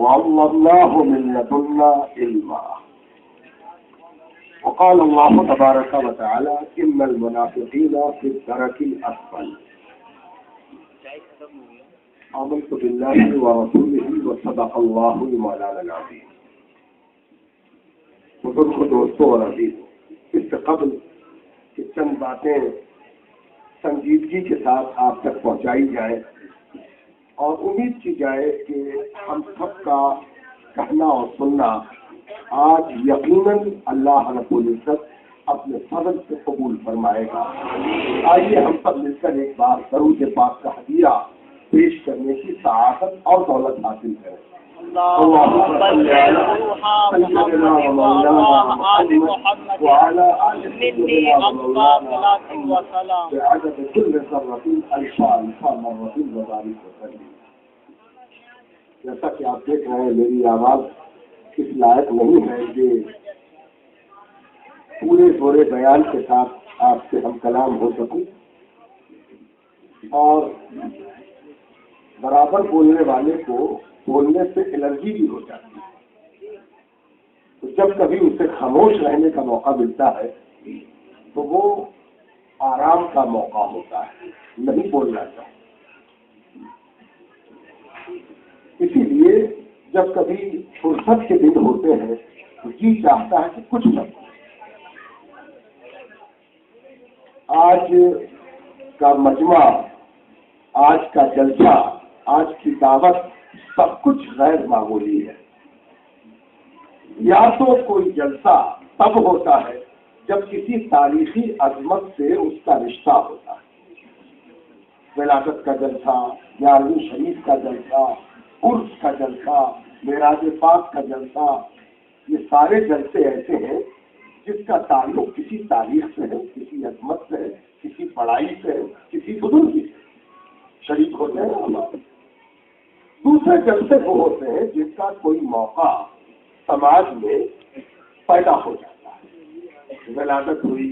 وعلمناه من لدنا علما. وقال الله تبارك وتعالى إن المنافقين في الدرك الأسفل. آمنت بالله ورسوله وصدق الله مولانا العظيم. بزرگ دوستوں اور عزیزوں، اس سے قبل کہ چند باتیں سنجیدگی کے ساتھ آپ تک پہنچائی جائیں اور امید کی جائے کہ ہم سب کا کہنا اور سننا آج یقیناً اللہ رب العزت اپنے فضل سے قبول فرمائے گا، آئیے ہم سب مل کر ایک بار درود پاک کا ہدیہ پیش کرنے کی سعادت اور دولت حاصل کریں. اللهم صل على سيدنا ومولانا محمد وعلى آل سيدنا ومولانا محمد بعدد كل ذرة ألف مرة وبارك وسلم. جیسا کہ آپ دیکھ رہے ہیں میری آواز اس لائق نہیں ہے کہ پورے تھوڑے بیان کے ساتھ آپ سے ہم کلام ہو سکوں، اور برابر بولنے والے کو بولنے سے الرجی بھی ہو جاتی ہے. تو جب کبھی اسے خاموش رہنے کا موقع ملتا ہے تو وہ آرام کا موقع ہوتا ہے، نہیں بولنا چاہتا. اسی لیے جب کبھی فرصت کے دن ہوتے ہیں تو جی چاہتا ہے کہ کچھ نہ. آج کا مجمع، آج کا جلسہ، آج کی دعوت سب کچھ غیر معمولی ہے. یا تو کوئی جلسہ تب ہوتا ہے جب کسی تاریخی عظمت سے اس کا رشتہ ہوتا ہے. ولادت کا جلسہ، 11ویں شریف کا جلسہ، عرس کا جلسہ، معراج پاک کا جلسہ، یہ سارے جلسے ایسے ہیں جس کا تعلق کسی تاریخ سے ہے، کسی عظمت سے ہے، کسی پڑھائی سے ہے، کسی بزرگی سے شریک ہوتے ہیں. ہمارے دوسرے جلسے وہ ہوتے ہیں جن کا کوئی موقع سماج میں پیدا ہو جاتا ہے. ولادت ہوئی،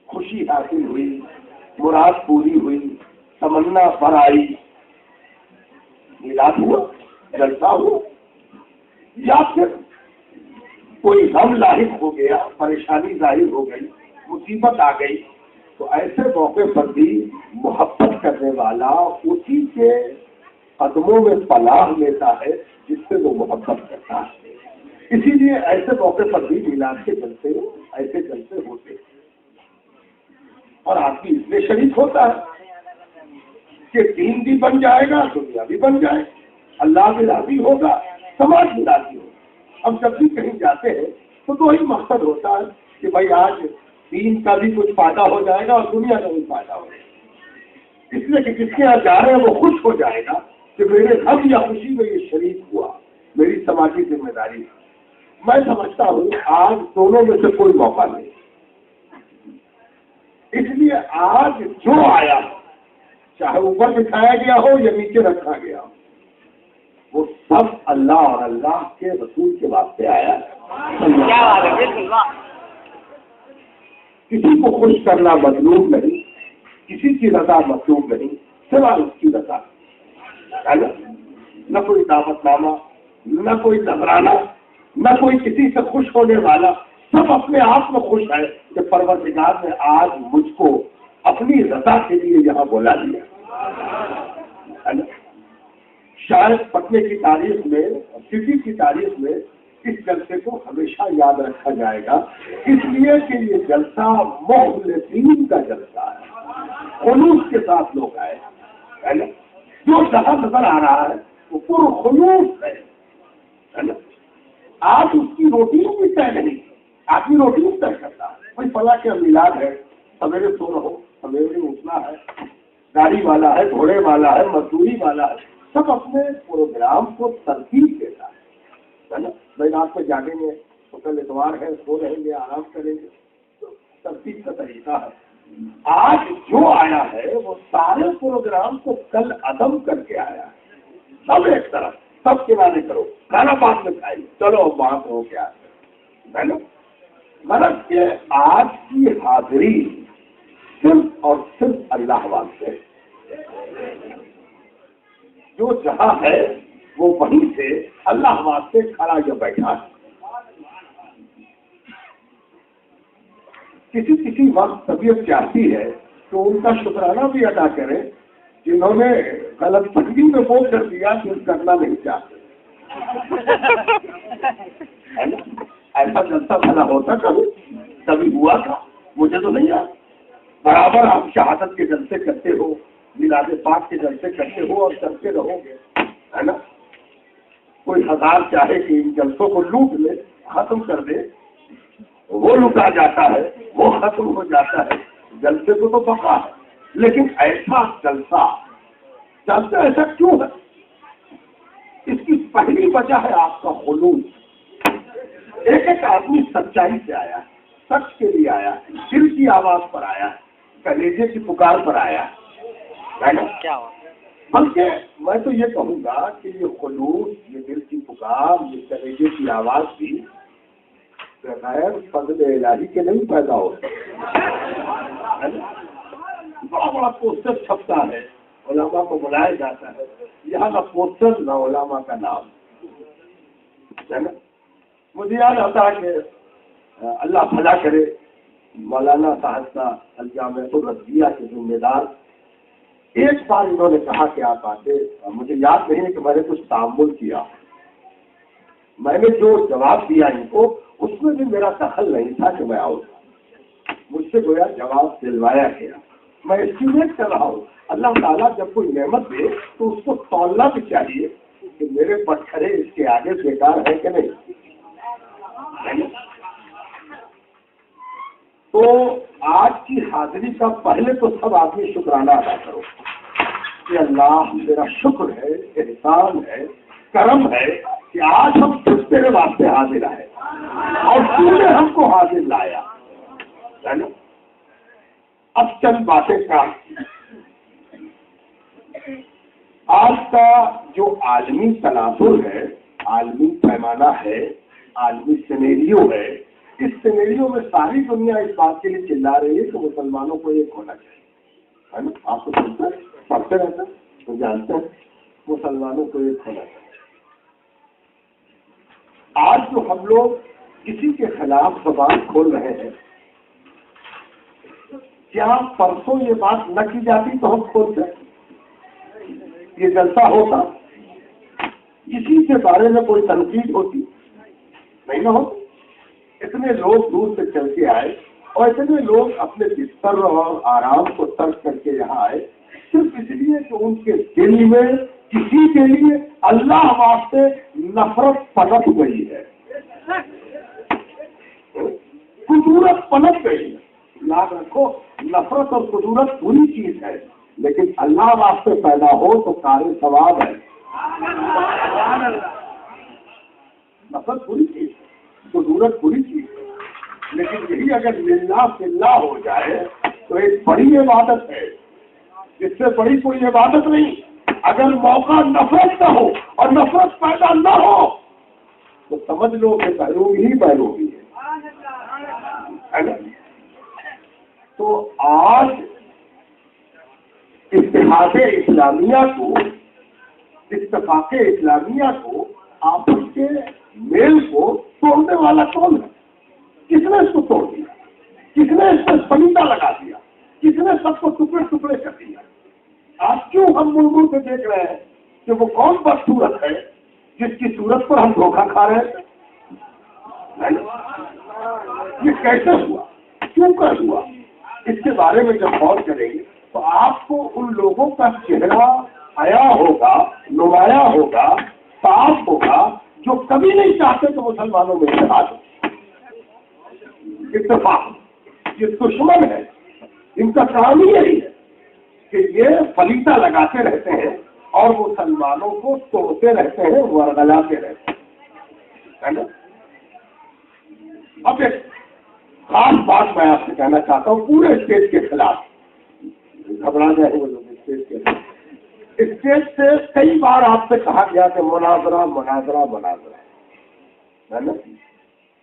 خوشی حاصل ہوئی، مراد پوری ہوئی، تمنا بھر آئی، میلاد ہوا، جلسہ ہوا، یا پھر کوئی غم لاحق ہو گیا، پریشانی ظاہر ہو گئی، مصیبت آ گئی، تو ایسے موقع پر بھی محبت کرنے والا اسی کے قدموں میں پناہ لیتا ہے جس سے وہ محبت کرتا ہے. اسی لیے ایسے موقع پر بھی میلاد کے جلسے، ایسے جلسے ہوتے ہیں. اور آدمی اس لیے شریک ہوتا ہے کہ دین بھی بن جائے گا، دنیا بھی بن جائے گا، اللہ بھی راضی ہوگا، سماج بھی راضی ہوگا. ہم جب بھی کہیں جاتے ہیں تو وہی مقصد ہوتا ہے کہ بھائی آج دین کا بھی کچھ فائدہ ہو جائے گا اور دنیا کا بھی فائدہ ہو جائے گا. اس لیے کہ جس کے یہاں جا رہے ہیں وہ خوش ہو جائے گا کہ میرے غم یا خوشی میں یہ شریک ہوا، میری سماجی ذمہ داری. میں سمجھتا ہوں آج دونوں میں سے کوئی موقع نہیں. اس لیے آج جو آیا، چاہے اوپر بٹھایا گیا ہو یا نیچے رکھا گیا ہو، وہ سب اللہ اور اللہ کے رسول کے واسطے آیا. کسی کو خوش کرنا مطلوب نہیں، کسی کی رضا مطلوب نہیں، سوائے اس کی رضا. نہ کوئی دعوت نامہ، نہ کوئی نذرانہ، نہ کوئی کسی سے خوش ہونے والا. سب اپنے آپ میں خوش ہے کہ پروردگار نے آج مجھ کو اپنی رضا کے لیے یہاں بلا دیا. شاید پٹنے کی تاریخ میں، سٹی کی تاریخ میں اس جلسے کو ہمیشہ یاد رکھا جائے گا، اس لیے کہ یہ جلسہ مخلصین کا جلسہ ہے. خلوص کے ساتھ لوگ آئے ہیں. جو جہاں نظر آ رہا ہے وہ پورا خلوص ہے. آج اس کی روٹین بھی طے نہیں، آدمی روٹین طے کرتا ہے. کوئی فلاں کا میلاد ہے، سویرے سو رہو، سویرے اٹھنا ہے، گاڑی والا ہے، گھوڑے والا ہے، مزدوری والا ہے، سب اپنے پروگرام کو ترتیب دیتا ہے. بھائی رات کو جاگیں گے تو کل اتوار ہے، سو رہیں گے، آرام کریں گے، تو ترتیب کا طریقہ ہے. آج جو آیا ہے وہ سارے پروگرام کو کل عدم کر کے آیا ہے. سب ایک طرف، سب کنارے کرو، کھانا پاک میں کھائی، چلو وہاں ہو کے آتے ہیں. مطلب کہ آج کی حاضری صرف اور صرف اللہ واسطے. جو جہاں ہے وہ وہیں سے اللہ واسطے کھڑا جو بیٹھا ہے. کسی وقت طبیعت چاہتی ہے تو ان کا شکرانہ بھی ادا کریں جنہوں نے غلط فہمی میں وہ کر دیا کہ کرنا نہیں چاہتے. ایسا جلسہ بھلا ہوتا کبھی ہوا تھا؟ مجھے تو نہیں یاد. برابر آپ شہادت کے جلسے کرتے ہو, میلاد پاک کے جلسے کرتے ہو اور کرتے رہو گے, ہے نا. کوئی ہزار چاہے کہ ان جلسوں کو لوٹ لے, ختم کر دے, وہ لٹا جاتا ہے, وہ ختم ہو جاتا ہے. جلسے کو تو بقا ہے, لیکن ایسا جلسہ ایسا کیوں ہے؟ اس کی پہلی وجہ ہے آپ کا خلوص. ایک آدمی سچائی سے آیا, سچ کے لیے آیا, دل کی آواز پر آیا, کلیجے کی پکار پر آیا, ہے نا. بلکہ میں تو یہ کہوں گا کہ یہ خلوص, یہ دل کی پکار, یہ کلیجے کی آواز بھی بغیر فضل الہی کے نہیں پیدا ہوتا. بڑا بڑا پوسٹر چھپتا ہے, علماء کو بلایا جاتا ہے, یہاں کا پوسٹر نہ علماء کا نام, ہے نا. مجھے یاد آتا ہے کہ اللہ بھلا کرے, مولانا صاحب کا الجامعۃ الرضویہ کے ذمہ دار, ایک بار انہوں نے کہا کہ آپ آتے, مجھے یاد نہیں ہے کہ میں نے کچھ تعامل کیا, میں نے جو جواب دیا ان کو اس میں بھی میرا دخل نہیں تھا کہ میں آؤں. مجھ سے گویا جواب دلوایا گیا. میں اسٹیمیٹ کر رہا ہوں, اللہ تعالیٰ جب کوئی نعمت دے تو اس کو تولنا بھی چاہیے کہ میرے پتھرے اس کے آگے بیکار ہے کہ نہیں. تو آج کی حاضری کا پہلے تو سب آدمی شکرانہ ادا کرو کہ اللہ میرا شکر ہے, احسان ہے, کرم ہے کہ آج ہم صرف تیرے واسطے حاضر آئے اور تو نے ہم کو حاضر لایا, ہے نا. اب چند باتیں کا آج کا جو عالمی تناظر ہے, عالمی پیمانہ ہے, عالمی سینیریو ہے, اس سینیریو میں ساری دنیا اس بات کے لیے چلا رہی ہے کہ مسلمانوں کو ایک ہونا چاہیے, ہے نا. آپ کو سنتے ہیں, پڑھتے رہتے ہیں تو جانتے ہیں مسلمانوں کو ایک ہونا چاہیے. آج جو ہم لوگ کسی کے خلاف زبان کھول رہے ہیں, کیا پرسوں یہ بات نہ کی جاتی تو ہم کھولتے, یہ جلسہ ہوتا, کسی کے بارے میں کوئی تنقید ہوتی نہیں نہ ہوتی. اتنے لوگ دور سے چل کے آئے اور اتنے لوگ اپنے بستر اور آرام کو ترک کر کے یہاں آئے صرف اس لیے کہ ان کے دل میں کسی کے لیے اللہ واسطے نفرت پنپ گئی ہے, قدورت پنپ گئی ہے. یاد رکھو, نفرت اور قدورت بری چیز ہے, لیکن اللہ واسطے پیدا ہو تو کار ثواب ہے. نفرت بری چیز ہے, قدورت بری چیز ہے, لیکن یہی اگر للہ فی اللہ ہو جائے تو ایک بڑی عبادت ہے, اس سے بڑی کوئی عبادت نہیں. اگر موقع نفرت کا ہو اور نفرت پیدا نہ ہو تو سمجھ لو کہ بیروبی ہی بیروبی ہے نا. تو آج اتحاد اسلامیہ کو, اتفاق اسلامیہ کو, آپس کے میل کو توڑنے والا کون ہے؟ کس نے اس کو توڑ دیا؟ کس نے اس پر سمیتا لگا دیا؟ کس نے سب کو ٹکڑے ٹکڑے کر دیا؟ آج کیوں ہم مڑ مڑ کے دیکھ رہے ہیں کہ وہ کون بدصورت ہے جس کی صورت پر ہم دھوکہ کھا رہے ہیں؟ یہ کیسے ہوا, کیوں کر ہوا, اس کے بارے میں جب غور کریں گے تو آپ کو ان لوگوں کا چہرہ آیا ہوگا, نمایاں ہوگا, صاف ہوگا, جو کبھی نہیں چاہتے کہ مسلمانوں میں اتحاد ہو. اتفاق, یہ دشمن ہے, ان کا کام ہی یہی ہے کہ یہ فلیتا لگاتے رہتے ہیں اور مسلمانوں کو توڑتے رہتے ہیں, ورغلاتے رہتے ہیں, ہے نا. اب ایک خاص بات میں آپ سے کہنا چاہتا ہوں پورے اسٹیج کے خلاف. گھبرا جائیں وہ لوگ اسٹیج کے خلاف. اسٹیج سے کئی بار آپ سے کہا گیا کہ مناظرہ مناظرہ مناظرہ, ہے نا.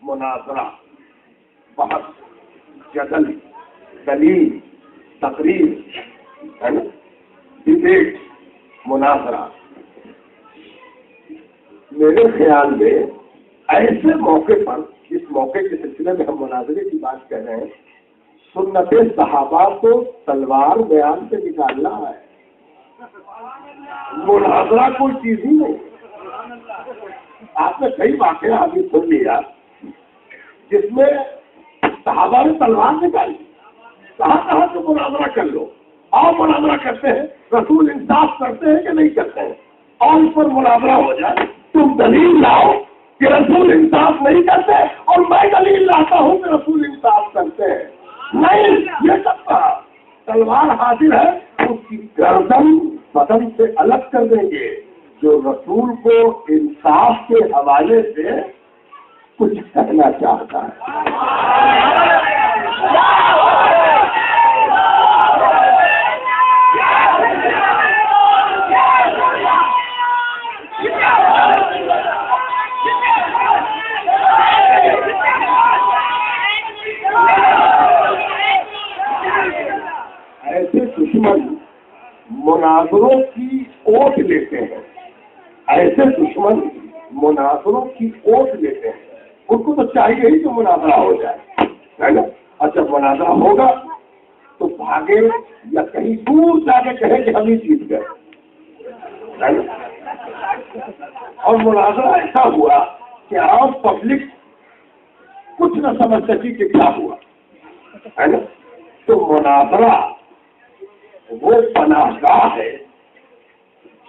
مناظرہ, بحث, جدل, دلیل, تقریر, ہے نا, ڈبیٹ, مناظرہ, میرے خیال میں ایسے موقع پر، اس موقع کے سلسلے میں ہم مناظرے کی بات کر رہے ہیں، سنت صحابہ کو تلوار بیان سے نکالنا ہے، مناظرہ کوئی چیز ہی نہیں۔ آپ نے کئی واقعہ ابھی سن لیا جس میں صحابہ نے تلوار نکالی، کہاں سے مناظرہ کر لو، اور مناظرہ کرتے ہیں، رسول انصاف کرتے ہیں کہ نہیں کرتے ہیں، اور اس پر مناظرہ ہو جائے، تم دلیل لاؤ کہ رسول انصاف نہیں کرتے اور میں دلیل لاتا ہوں کہ رسول انصاف کرتے ہیں، نہیں یہ سب کا تلوار حاضر ہے، اس کی گردن بدن سے الگ کر دیں گے جو رسول کو انصاف کے حوالے سے کچھ کہنا چاہتا ہے۔ ایسے دشمن مناظروں کی اوٹ لیتے ہیں، ایسے دشمن مناظروں کی اوٹ لیتے ہیں، ان کو تو چاہیے ہی کہ مناظرہ ہو جائے، ہے نا؟ اور جب مناظرہ ہوگا تو بھاگے یا کہیں دور جا کے کہیں کہ ہم ہی جیت گئے، ہے نا؟ اور مناظرہ ایسا ہوا کہ عام پبلک کچھ نہ سمجھ سکی کہ کیا ہوا، ہے نا؟ تو مناظرہ وہ پناہ گاہ ہے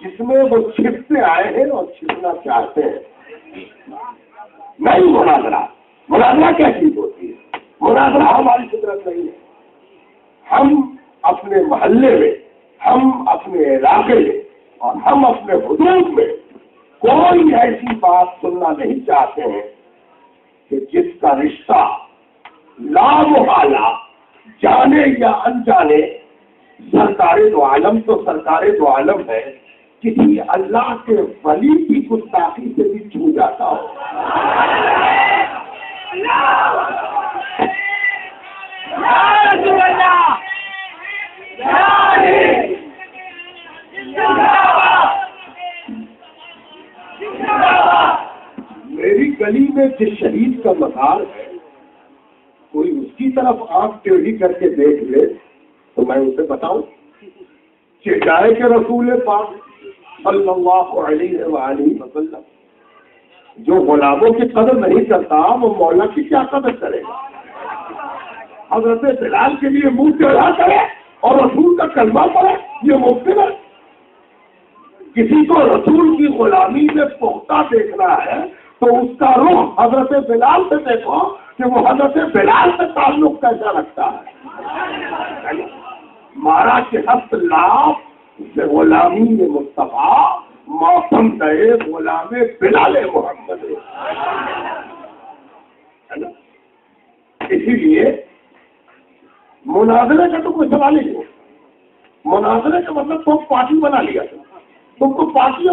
جس میں وہ چھپتے آئے ہیں اور چھپنا چاہتے ہیں، نہیں مناظرہ کیا چیز ہوتی ہے؟ مناظرہ ہماری فطرت نہیں ہے۔ ہم اپنے محلے میں، ہم اپنے علاقے میں اور ہم اپنے حدود میں کوئی ایسی بات سننا نہیں چاہتے ہیں کہ جس کا رشتہ لامحالہ جانے یا انجانے سرکار دو عالم تو سرکار دو عالم ہے، کسی اللہ کے ولی کی گستاخی سے بھی چھو جاتا ہو۔ میری گلی میں جس شہید کا مزار ہے، کوئی اس کی طرف آنکھ ٹیڑھی کر کے دیکھ لے تو میں اسے بتاؤں کہ جائے کہ رسول پاک صلی اللہ علیہ وآلہ وسلم جو غلاموں کی قدر نہیں کرتا وہ مولا کی کیا قدر کرے؟ حضرت بلال کے لیے منہ ٹیڑھا کرے اور رسول کا کلمہ پڑھے، یہ ممکن ہے؟ کسی کو رسول کی غلامی میں پختہ دیکھنا ہے تو اس کا رخ حضرت بلال سے دیکھو کہ وہ حضرت بلال سے تعلق کیسا رکھتا ہے۔ مارا کہ ہفت لاف غلامی مصطفیٰ موسم گئے غلام بلال محمد، ہے نا؟ اسی لیے مناظرے کا تو کوئی سوال ہی نہیں، مناظرے کا مطلب تم پارٹی بنا لیا، تم کو پارٹی